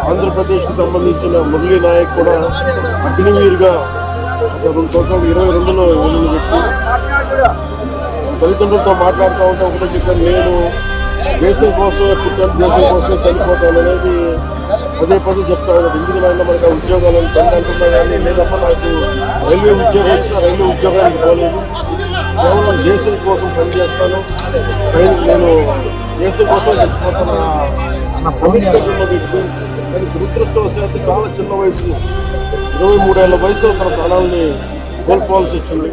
ఆంధ్రప్రదేశ్కి సంబంధించిన మురళీ నాయక్ కూడా అగ్నివీరుగా 2 సంవత్సరాలు 22లో వెలుగు పెట్టి తల్లిదండ్రులతో మాట్లాడుతూ ఉంటే ఒకటే చెప్పాను, నేను దేశం కోసమే పుట్టాను, దేశం కోసమే చనిపోతాను అనేది పదే చెప్తా ఉన్నాడు. ఎందుకంటే మనకి ఉద్యోగాలను తండ్రి అంటున్నా కానీ లేదమ్మా నాకు రైల్వే ఉద్యోగం వచ్చినా రైల్వే ఉద్యోగానికి పోలేదు, కేవలం దేశం కోసం పనిచేస్తాను, నేను దేశం కోసం చచ్చిపోతాను అన్న కమిట్మెంట్ వ్యక్తి. కానీ దురదృష్టవశాత్తు చాలా చిన్న వయసులో 23 ఏళ్ల వయసులో తన ప్రాణాలని కోల్పోవాల్సి వచ్చింది.